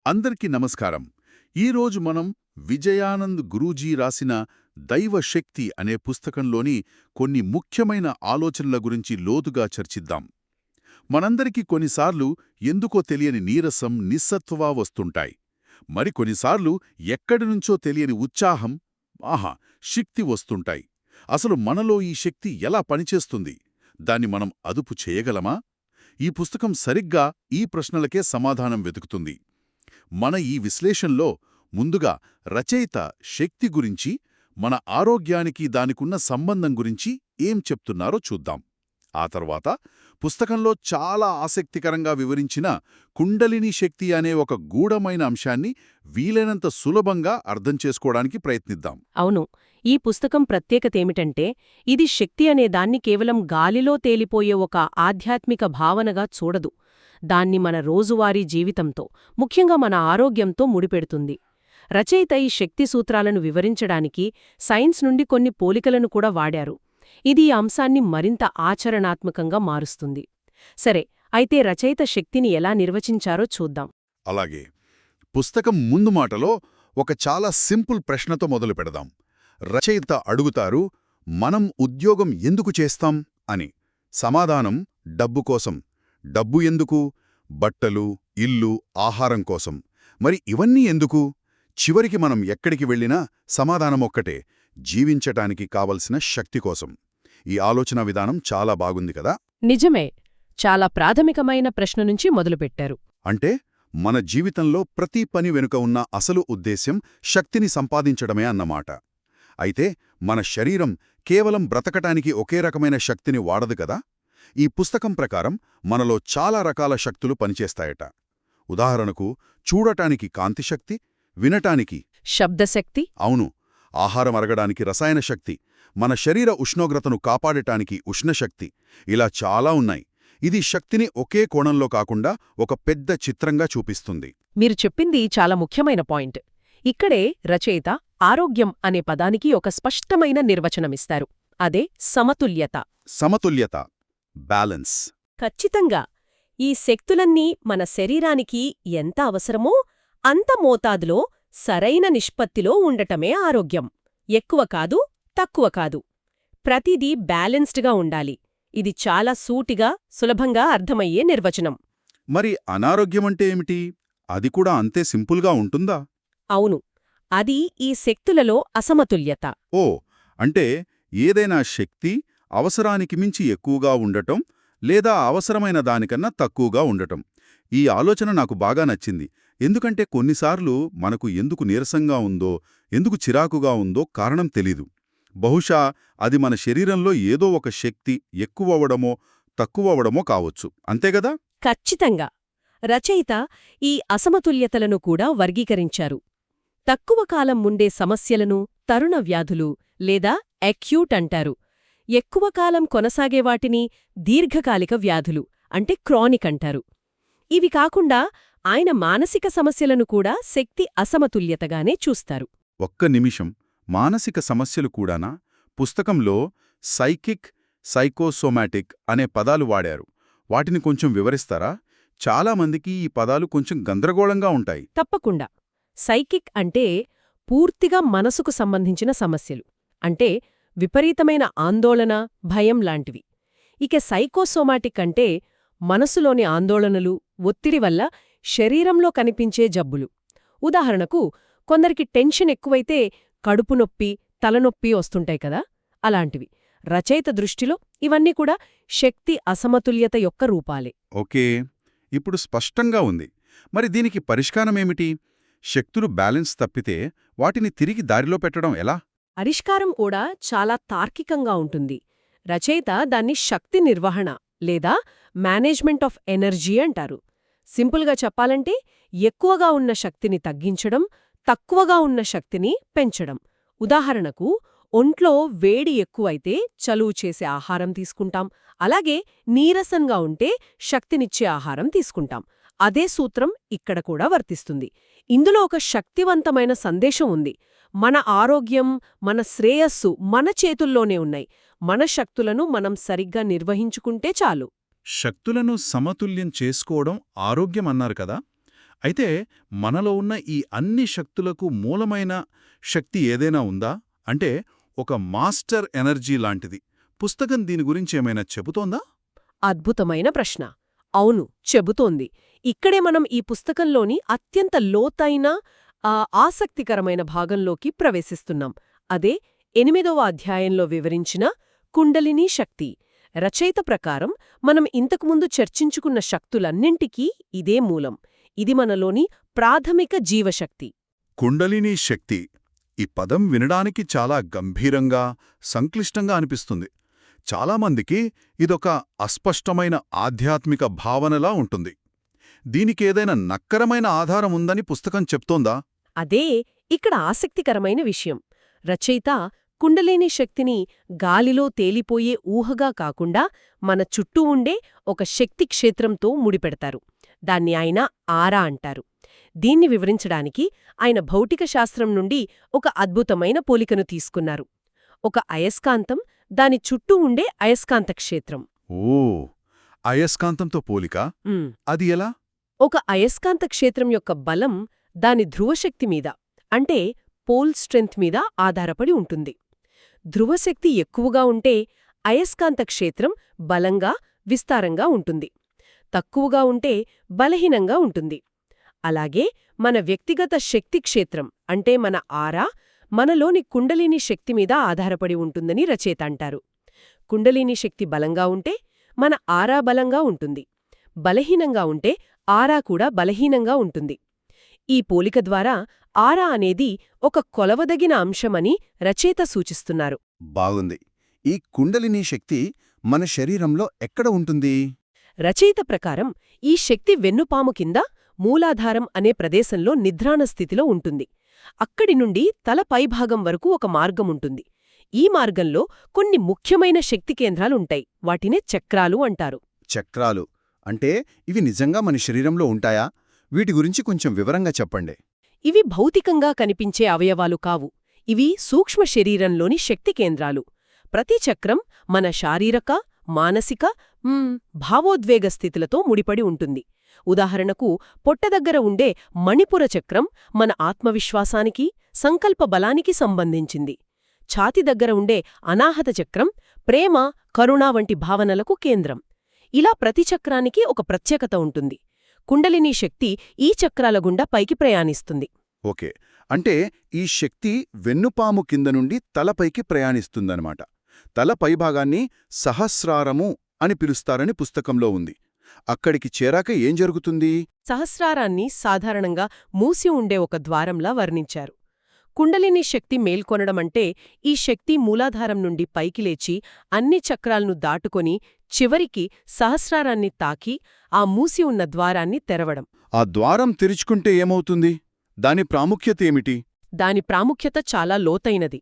అందరికీ నమస్కారం. ఈరోజు మనం విజయానంద్ గురూజీ రాసిన దైవశక్తి అనే పుస్తకంలోని కొన్ని ముఖ్యమైన ఆలోచనల గురించి లోతుగా చర్చిద్దాం. మనందరికీ కొన్నిసార్లు ఎందుకో తెలియని నీరసం, నిస్సత్తువ వస్తుంటాయి. మరికొన్నిసార్లు ఎక్కడినుంచో తెలియని ఉత్సాహం, శక్తి వస్తుంటాయి. అసలు మనలో ఈ శక్తి ఎలా పనిచేస్తుంది? దాన్ని మనం అదుపు చేయగలమా? ఈ పుస్తకం సరిగ్గా ఈ ప్రశ్నలకే సమాధానం వెతుకుతుంది. మన ఈ విశ్లేషణలో ముందుగా రచయిత శక్తి గురించి, మన ఆరోగ్యానికి దానికున్న సంబంధం గురించి ఏం చెప్తున్నారో చూద్దాం. ఆ తర్వాత పుస్తకంలో చాలా ఆసక్తికరంగా వివరించిన కుండలిని శక్తి అనే ఒక గూఢమైన అంశాన్ని వీలైనంత సులభంగా అర్థం చేసుకోవడానికి ప్రయత్నిద్దాం. అవును, ఈ పుస్తకం ప్రత్యేకతేమిటంటే ఇది శక్తి అనే దాన్ని కేవలం గాలిలో తేలిపోయే ఒక ఆధ్యాత్మిక భావనగా చూడదు. దాన్ని మన రోజువారీ జీవితంతో, ముఖ్యంగా మన ఆరోగ్యంతో ముడిపెడుతుంది. రచయిత ఈ శక్తి సూత్రాలను వివరించడానికి సైన్స్ నుండి కొన్ని పోలికలను కూడా వాడారు. ఇది ఈ అంశాన్ని మరింత ఆచరణాత్మకంగా మారుస్తుంది. సరే, అయితే రచయిత శక్తిని ఎలా నిర్వచించారో చూద్దాం. అలాగే పుస్తకం ముందు మాటలో ఒక చాలా సింపుల్ ప్రశ్నతో మొదలు పెడదాం. రచయిత అడుగుతారు, మనం ఉద్యోగం ఎందుకు చేస్తాం అని. సమాధానం, డబ్బు కోసం. డబ్బు ఎందుకు? బట్టలు, ఇల్లు, ఆహారం కోసం. మరి ఇవన్నీ ఎందుకు? చివరికి మనం ఎక్కడికి వెళ్ళినా సమాధానమొక్కటే, జీవించటానికి కావలసిన శక్తి కోసం. ఈ ఆలోచన విధానం చాలా బాగుంది కదా. నిజమే, చాలా ప్రాథమికమైన ప్రశ్న నుంచి మొదలుపెట్టారు. అంటే మన జీవితంలో ప్రతి పని వెనుక ఉన్న అసలు ఉద్దేశ్యం శక్తిని సంపాదించడమే అన్నమాట. అయితే మన శరీరం కేవలం బ్రతకటానికి ఒకే రకమైన శక్తిని వాడదు కదా. ఈ పుస్తకం ప్రకారం మనలో చాలా రకాల శక్తులు పనిచేస్తాయట. ఉదాహరణకు, చూడటానికి కాంతిశక్తి, వినటానికి శబ్దశక్తి, అవును, ఆహారం అరగడానికి రసాయన శక్తి, మన శరీర ఉష్ణోగ్రతను కాపాడటానికి ఉష్ణశక్తి, ఇలా చాలా ఉన్నాయి. ఇది శక్తిని ఒకే కోణంలో కాకుండా ఒక పెద్ద చిత్రంగా చూపిస్తుంది. మీరు చెప్పింది చాలా ముఖ్యమైన పాయింట్. ఇక్కడే రచయిత ఆరోగ్యం అనే పదానికి ఒక స్పష్టమైన నిర్వచనమిస్తారు. అదే సమతుల్యత. సమతుల్యత, బ్యాలెన్స్. ఖచ్చితంగా. ఈ శక్తులన్నీ మన శరీరానికి ఎంత అవసరమో అంత మోతాదులో, సరైన నిష్పత్తిలో ఉండటమే ఆరోగ్యం. ఎక్కువ కాదు, తక్కువ కాదు. ప్రతిదీ బ్యాలెన్స్డ్గా ఉండాలి. ఇది చాలా సూటిగా, సులభంగా అర్థమయ్యే నిర్వచనం. మరి అనారోగ్యమంటే ఏమిటి? అది కూడా అంతే సింపుల్గా ఉంటుందా? అవును, అది ఈ శక్తులలో అసమతుల్యత. ఓ, అంటే ఏదైనా శక్తి అవసరానికి మించి ఎక్కువగా ఉండటం, లేదా అవసరమైన దానికన్నా తక్కువగా ఉండటం. ఈ ఆలోచన నాకు బాగా నచ్చింది. ఎందుకంటే కొన్నిసార్లు మనకు ఎందుకు నీరసంగా ఉందో, ఎందుకు చిరాకుగా ఉందో కారణం తెలీదు. బహుశా అది మన శరీరంలో ఏదో ఒక శక్తి ఎక్కువవడమో తక్కువవడమో కావచ్చు. అంతేగదా? ఖచ్చితంగా. రచయిత ఈ అసమతుల్యతలను కూడా వర్గీకరించారు. తక్కువ కాలం ఉండే సమస్యలను తరుణ వ్యాధులు లేదా అక్యూట్ అంటారు. ఎక్కువ కాలం కొనసాగేవాటిని దీర్ఘకాలిక వ్యాధులు అంటే క్రానిక్ అంటారు. ఇవి కాకుండా ఆయన మానసిక సమస్యలను కూడా శక్తి అసమతుల్యతగానే చూస్తారు. ఒక్క నిమిషం, మానసిక సమస్యలు కూడానా? పుస్తకంలో సైకిక్, సైకోసోమాటిక్ అనే పదాలు వాడారు. వాటిని కొంచెం వివరిస్తారా? చాలామందికి ఈ పదాలు కొంచెం గందరగోళంగా ఉంటాయి. తప్పకుండా. సైకిక్ అంటే పూర్తిగా మనసుకు సంబంధించిన సమస్యలు. అంటే విపరీతమైన ఆందోళన, భయం లాంటివి. ఇక సైకోసోమాటిక్ అంటే మనసులోని ఆందోళనలు, ఒత్తిడి వల్ల శరీరంలో కనిపించే జబ్బులు. ఉదాహరణకు, కొందరికి టెన్షన్ ఎక్కువైతే కడుపు నొప్పి, తలనొప్పి వస్తుంటాయి కదా, అలాంటివి. రచయిత దృష్టిలో ఇవన్నీ కూడా శక్తి అసమతుల్యత యొక్క రూపాలే. ఓకే, ఇప్పుడు స్పష్టంగా ఉంది. మరి దీనికి పరిష్కారమేమిటి? శక్తులు బ్యాలెన్స్ తప్పితే వాటిని తిరిగి దారిలో పెట్టడం ఎలా? పరిష్కారం కూడా చాలా తార్కికంగా ఉంటుంది. రచయిత దాన్ని శక్తి నిర్వహణ లేదా మేనేజ్మెంట్ ఆఫ్ ఎనర్జీ అంటారు. సింపుల్గా చెప్పాలంటే ఎక్కువగా ఉన్న శక్తిని తగ్గించడం, తక్కువగా ఉన్న శక్తిని పెంచడం. ఉదాహరణకు, ఒంట్లో వేడి ఎక్కువైతే చలువు చేసే ఆహారం తీసుకుంటాం, అలాగే నీరసంగా ఉంటే శక్తినిచ్చే ఆహారం తీసుకుంటాం. అదే సూత్రం ఇక్కడ కూడా వర్తిస్తుంది. ఇందులో ఒక శక్తివంతమైన సందేశం ఉంది. మన ఆరోగ్యం, మన శ్రేయస్సు మన చేతుల్లోనే ఉన్నాయి. మన శక్తులను మనం సరిగ్గా నిర్వహించుకుంటే చాలు. శక్తులను సమతుల్యం చేసుకోవడం ఆరోగ్యమన్నారు కదా. అయితే మనలో ఉన్న ఈ అన్ని శక్తులకు మూలమైన శక్తి ఏదైనా ఉందా? అంటే ఒక మాస్టర్ ఎనర్జీ లాంటిది. పుస్తకం దీని గురించి ఏమైనా చెబుతోందా? అద్భుతమైన ప్రశ్న. అవును, చెబుతోంది. ఇక్కడే మనం ఈ పుస్తకంలోని అత్యంత లోతైన ఆసక్తికరమైన భాగంలోకి ప్రవేశిస్తున్నాం. అదే 8వ అధ్యాయంలో వివరించిన కుండలినీ శక్తి. రచయిత ప్రకారం మనం ఇంతకుముందు చర్చించుకున్న శక్తులన్నింటికీ ఇదే మూలం. ఇది మనలోని ప్రాథమిక జీవశక్తి. కుండలినీ శక్తి. ఈ పదం వినడానికి చాలా గంభీరంగా, సంక్లిష్టంగా అనిపిస్తుంది. చాలామందికి ఇదొక అస్పష్టమైన ఆధ్యాత్మిక భావనలా ఉంటుంది. దీనికేదైనా నక్కరమైన ఆధారం ఉందని పుస్తకం చెప్తోందా? అదే ఇక్కడ ఆసక్తికరమైన విషయం. రచయిత కుండలినీ శక్తిని గాలిలో తేలిపోయే ఊహగా కాకుండా మన చుట్టూ ఉండే ఒక శక్తి క్షేత్రంతో ముడిపెడతారు. దాన్ని ఆయన ఆరా అంటారు. దీన్ని వివరించడానికి ఆయన భౌతిక శాస్త్రం నుండి ఒక అద్భుతమైన పోలికను తీసుకున్నారు. ఒక అయస్కాంతం, దాని చుట్టూ ఉండే అయస్కాంత క్షేత్రం. ఓ, అయస్కాంతంతో పోలిక? అది ఎలా? ఒక అయస్కాంత క్షేత్రం యొక్క బలం దాని ధ్రువశక్తి మీద, అంటే పోల్ స్ట్రెంగ్త్ మీద ఆధారపడి ఉంటుంది. ధ్రువశక్తి ఎక్కువగా ఉంటే అయస్కాంత క్షేత్రం బలంగా, విస్తారంగా ఉంటుంది. తక్కువగా ఉంటే బలహీనంగా ఉంటుంది. అలాగే మన వ్యక్తిగత శక్తి క్షేత్రం, అంటే మన ఆరా, మనలోని కుండలినీ శక్తి మీద ఆధారపడి ఉంటుందని రచయిత అంటారు. కుండలినీ శక్తి బలంగా ఉంటే మన ఆరా బలంగా ఉంటుంది. బలహీనంగా ఉంటే ఆరా కూడా బలహీనంగా ఉంటుంది. ఈ పోలిక ద్వారా ఆరా అనేది ఒక కొలవదగిన అంశమని రచయిత సూచిస్తున్నారు. బాగుంది. ఈ కుండలినీ శక్తి మన శరీరంలో ఎక్కడ ఉంటుంది? రచయిత ప్రకారం ఈ శక్తి వెన్నుపాము కింద మూలాధారం అనే ప్రదేశంలో నిద్రాణ స్థితిలో ఉంటుంది. అక్కడి నుండి తల పైభాగం వరకు ఒక మార్గముంటుంది. ఈ మార్గంలో కొన్ని ముఖ్యమైన శక్తి కేంద్రాలుంటాయి. వాటినే చక్రాలు అంటారు. చక్రాలు అంటే ఇవి నిజంగా మన శరీరంలో ఉంటాయా? వీటి గురించి కొంచెం వివరంగా చెప్పండి. ఇవి భౌతికంగా కనిపించే అవయవాలు కావు. ఇవి సూక్ష్మ శరీరంలోని శక్తి కేంద్రాలు. ప్రతి చక్రం మన శారీరక, మానసిక, భావోద్వేగ స్థితులతో ముడిపడి ఉంటుంది. ఉదాహరణకు పొట్టదగ్గర ఉండే మణిపుర చక్రం మన ఆత్మవిశ్వాసానికి, సంకల్ప బలానికి సంబంధించింది. ఛాతి దగ్గర ఉండే అనాహత చక్రం ప్రేమ, కరుణ వంటి భావనలకు కేంద్రం. ఇలా ప్రతి చక్రానికి ఒక ప్రత్యేకత ఉంటుంది. కుండలినీ శక్తి ఈ చక్రాల గుండా పైకి ప్రయాణిస్తుంది. ఓకే, అంటే ఈ శక్తి వెన్నుపాము కింద నుండి తలపైకి ప్రయాణిస్తుందన్నమాట. తల పైభాగాన్ని సహస్రారము అని పిలుస్తారని పుస్తకంలో ఉంది. అక్కడికి చేరాక ఏం జరుగుతుంది? సహస్రారాన్ని సాధారణంగా మూసి ఉండే ఒక ద్వారంలా వర్ణించారు. కుండలినీ శక్తి మేల్కొనడమంటే ఈ శక్తి మూలాధారం నుండి పైకి లేచి అన్ని చక్రాలను దాటుకొని చివరికి సహస్రారాన్ని తాకి ఆ మూసి ఉన్న ద్వారాన్ని తెరవడం. ఆ ద్వారం తెరుచుకుంటే ఏమవుతుంది? దాని ప్రాముఖ్యత ఏమిటి? దాని ప్రాముఖ్యత చాలా లోతైనది.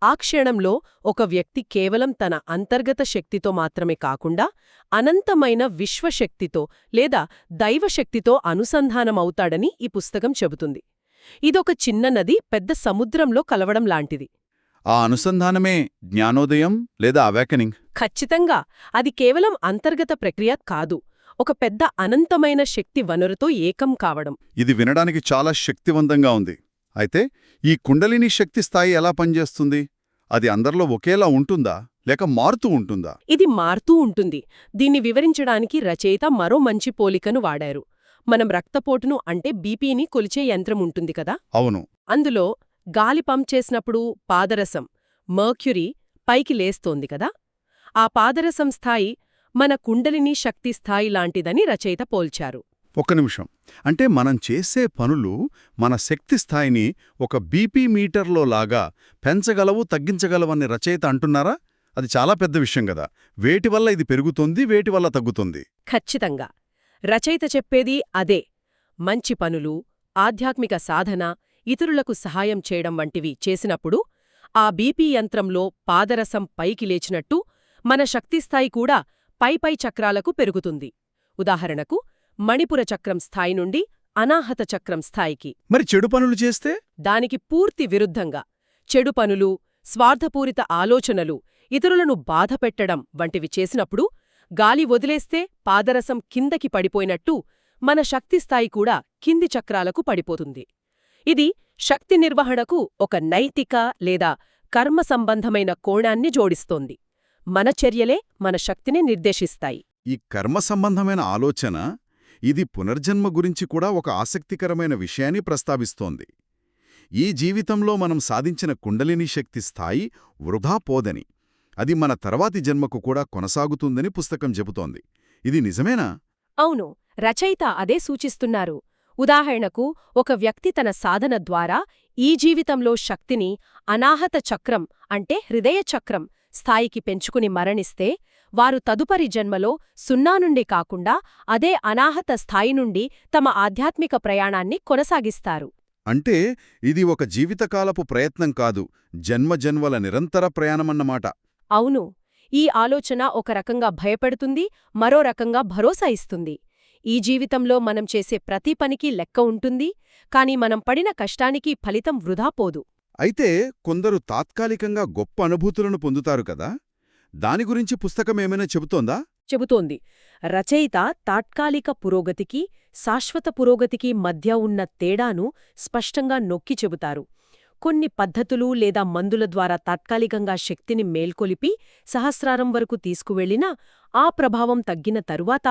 ఆ క్షణంలో ఒక వ్యక్తి కేవలం తన అంతర్గత శక్తితో మాత్రమే కాకుండా అనంతమైన విశ్వశక్తితో లేదా దైవశక్తితో అనుసంధానమవుతాడని ఈ పుస్తకం చెబుతుంది. ఇదొక చిన్న నది పెద్ద సముద్రంలో కలవడం లాంటిది. ఆ అనుసంధానమే జ్ఞానోదయం లేదా అవేకనింగ్? ఖచ్చితంగా. అది కేవలం అంతర్గత ప్రక్రియ కాదు, ఒక పెద్ద అనంతమైన శక్తి వనరుతో ఏకం కావడం. ఇది వినడానికి చాలా శక్తివంతంగా ఉంది. అయితే ఈ కుండలినీ శక్తి స్థాయి ఎలా పనిచేస్తుంది? అది అందరిలో ఒకేలా ఉంటుందా లేక మారుతూ ఉంటుందా? ఇది మారుతూ ఉంటుంది. దీన్ని వివరించడానికి రచయిత మరో మంచి పోలికను వాడారు. మనం రక్తపోటును అంటే బీపీని కొలిచే యంత్రం ఉంటుంది కదా. అవును. అందులో గాలి పంప్ చేసినప్పుడు పాదరసం, మర్క్యూరీ పైకి లేస్తోంది కదా. ఆ పాదరసం స్థాయి మన కుండలినీ శక్తి స్థాయి లాంటిదని రచయిత పోల్చారు. ఒక్క నిమిషం. అంటే మనం చేసే పనులు మన శక్తి స్థాయిని ఒక బీపీ మీటర్లో లాగా పెంచగలవు, తగ్గించగలవని రచయిత అంటున్నారా? అది చాలా పెద్ద విషయం కదా. వేటి వల్ల ఇది పెరుగుతుంది, వేటి వల్ల తగ్గుతుంది? ఖచ్చితంగా. రచయిత చెప్పేది అదే. మంచి పనులు, ఆధ్యాత్మిక సాధన, ఇతరులకు సహాయం చేయడం వంటివి చేసినప్పుడు ఆ బీపీ యంత్రంలో పాదరసం పైకి లేచినట్టు మన శక్తిస్థాయి కూడా పైపై చక్రాలకు పెరుగుతుంది. ఉదాహరణకు మణిపుర చక్రం స్థాయి నుండి అనాహత చక్రం స్థాయికి. మరి చెడు పనులు చేస్తే? దానికి పూర్తి విరుద్ధంగా చెడు పనులు, స్వార్థపూరిత ఆలోచనలు, ఇతరులను బాధపెట్టడం వంటివి చేసినప్పుడు గాలి వదిలేస్తే పాదరసం కిందకి పడిపోయినట్టు మన శక్తి స్థాయి కూడా కింది చక్రాలకు పడిపోతుంది. ఇది శక్తి నిర్వహణకు ఒక నైతిక లేదా కర్మ సంబంధమైన కోణాన్ని జోడిస్తోంది. మన చర్యలే మన శక్తిని నిర్దేశిస్తాయి. ఈ కర్మ సంబంధమైన ఆలోచన ఇది పునర్జన్మ గురించి కూడా ఒక ఆసక్తికరమైన విషయాన్ని ప్రస్తావిస్తోంది. ఈ జీవితంలో మనం సాధించిన కుండలిని శక్తి స్థాయి వృధా పోదని, అది మన తర్వాతి జన్మకు కూడా కొనసాగుతుందని పుస్తకం చెబుతోంది. ఇది నిజమేనా? అవును, రచయిత అదే సూచిస్తున్నారు. ఉదాహరణకు, ఒక వ్యక్తి తన సాధన ద్వారా ఈ జీవితంలో శక్తిని అనాహత చక్రం అంటే హృదయ చక్రం స్థాయికి పెంచుకుని మరణిస్తే, వారు తదుపరి జన్మలో 0 నుండి కాకుండా అదే అనాహత స్థాయి నుండి తమ ఆధ్యాత్మిక ప్రయాణాన్ని కొనసాగిస్తారు. అంటే ఇది ఒక జీవితకాలపు ప్రయత్నం కాదు, జన్మజన్మల నిరంతర ప్రయాణమన్నమాట. అవును, ఈ ఆలోచన ఒక రకంగా భయపెడుతుంది, మరో రకంగా భరోసా ఇస్తుంది. ఈ జీవితంలో మనం చేసే ప్రతి పనికి లెక్క ఉంటుంది, కాని మనం పడిన కష్టానికి ఫలితం వృధా పోదు. అయితే కొందరు తాత్కాలికంగా గొప్ప అనుభూతులను పొందుతారు కదా, దాని గురించి పుస్తకమేమైనా చెబుతోందా? చెబుతోంది. రచయిత తాత్కాలిక పురోగతికి, శాశ్వత పురోగతికి మధ్య ఉన్న తేడాను స్పష్టంగా నొక్కి చెబుతారు. కొన్ని పద్ధతులు లేదా మందుల ద్వారా తాత్కాలికంగా శక్తిని మేల్కొలిపి సహస్రారం వరకు తీసుకువెళ్లినా, ఆ ప్రభావం తగ్గిన తరువాత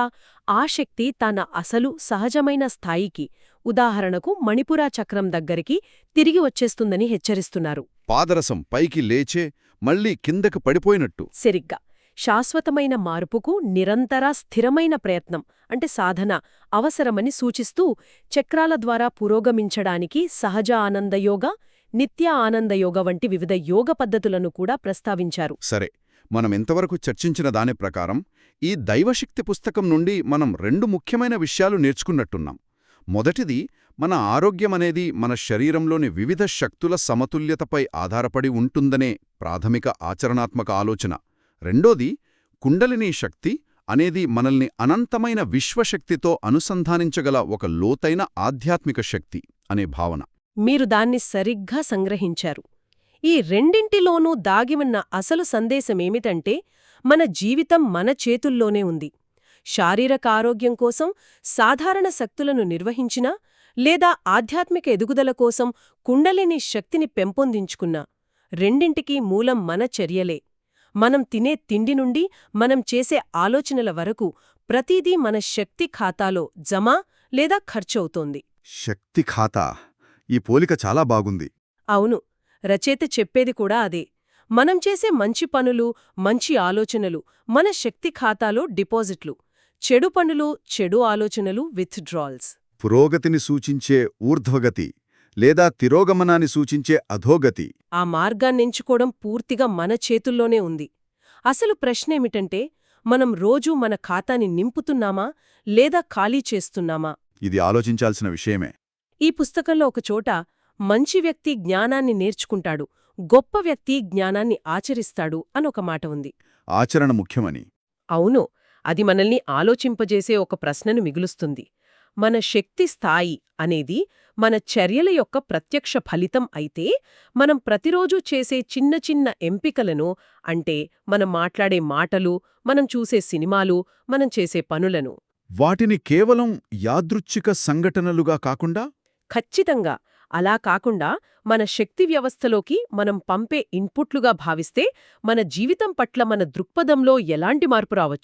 ఆ శక్తి తన అసలు సహజమైన స్థాయికి, ఉదాహరణకు మణిపురా చక్రం దగ్గరికి తిరిగి వచ్చేస్తుందని హెచ్చరిస్తున్నారు. పాదరసం పైకి లేచే మళ్లీ కిందకు పడిపోయినట్టు. సరిగ్గా. శాశ్వతమైన మార్పుకు నిరంతర స్థిరమైన ప్రయత్నం అంటే సాధన అవసరమని సూచిస్తూ, చక్రాల ద్వారా పురోగమించడానికి సహజ ఆనందయోగ, నిత్య ఆనందయోగ వంటి వివిధ యోగ పద్ధతులను కూడా ప్రస్తావించారు. సరే, మనం ఇంతవరకు చర్చించిన దాని ప్రకారం ఈ దైవశక్తి పుస్తకం నుండి మనం 2 ముఖ్యమైన విషయాలు నేర్చుకున్నట్టున్నాం. మొదటిది, మన ఆరోగ్యమనేది మన శరీరంలోని వివిధ శక్తుల సమతుల్యతపై ఆధారపడి ఉంటుందనే ప్రాథమిక ఆచరణాత్మక ఆలోచన. రెండోది, కుండలినీ శక్తి అనేది మనల్ని అనంతమైన విశ్వశక్తితో అనుసంధానించగల ఒక లోతైన ఆధ్యాత్మిక శక్తి అనే భావన. మీరు దాన్ని సరిగ్గా సంగ్రహించారు. ఈ రెండింటిలోనూ దాగి ఉన్న అసలు సందేశమేమిటంటే, మన జీవితం మన చేతుల్లోనే ఉంది. శారీరక ఆరోగ్యం కోసం సాధారణ శక్తులను నిర్వహించినా, లేదా ఆధ్యాత్మిక ఎదుగుదల కోసం కుండలిని శక్తిని పెంపొందించుకున్నా, రెండింటికీ మూలం మన చర్యలే. మనం తినే తిండి నుండి మనం చేసే ఆలోచనల వరకు ప్రతిదీ మన శక్తి ఖాతాలో జమ లేదా ఖర్చవుతోంది. శక్తి ఖాతా, ఈ పోలిక చాలా బాగుంది. అవును, రచయిత చెప్పేది కూడా అదే. మనం చేసే మంచి పనులు, మంచి ఆలోచనలు మన శక్తి ఖాతాలో డిపాజిట్లు, చెడు పనులు, చెడు ఆలోచనలు విత్డ్రాల్స్. పురోగతిని సూచించే ఊర్ధ్వగతి లేదా తిరోగమనాన్ని సూచించే అధోగతి. ఆ మార్గాన్నెంచుకోవడం పూర్తిగా మన చేతుల్లోనే ఉంది. అసలు ప్రశ్నేమిటంటే, మనం రోజూ మన ఖాతాని నింపుతున్నామా లేదా ఖాళీ చేస్తున్నామా? ఇది ఆలోచించాల్సిన విషయమే. ఈ పుస్తకంలో ఒకచోట, మంచి వ్యక్తి జ్ఞానాన్ని నేర్చుకుంటాడు, గొప్ప వ్యక్తి జ్ఞానాన్ని ఆచరిస్తాడు అనొక మాట ఉంది. ఆచరణ ముఖ్యమని. అవును, అది మనల్ని ఆలోచింపజేసే ఒక ప్రశ్నను మిగులుస్తుంది. మన శక్తి స్థాయి అనేది మన చర్యల యొక్క ప్రత్యక్ష ఫలితం అయితే, మనం ప్రతిరోజూ చేసే చిన్న చిన్న ఎంపికలను, అంటే మనం మాట్లాడే మాటలు, మనం చూసే సినిమాలు, మనం చేసే పనులను, వాటిని కేవలం యాదృచ్ఛిక సంఘటనలుగా కాకుండా, ఖచ్చితంగా అలా కాకుండా మన శక్తి వ్యవస్థలోకి మనం పంపే ఇన్పుట్లుగా భావిస్తే, మన జీవితం పట్ల మన దృక్పథంలో ఎలాంటి మార్పు రావచ్చు.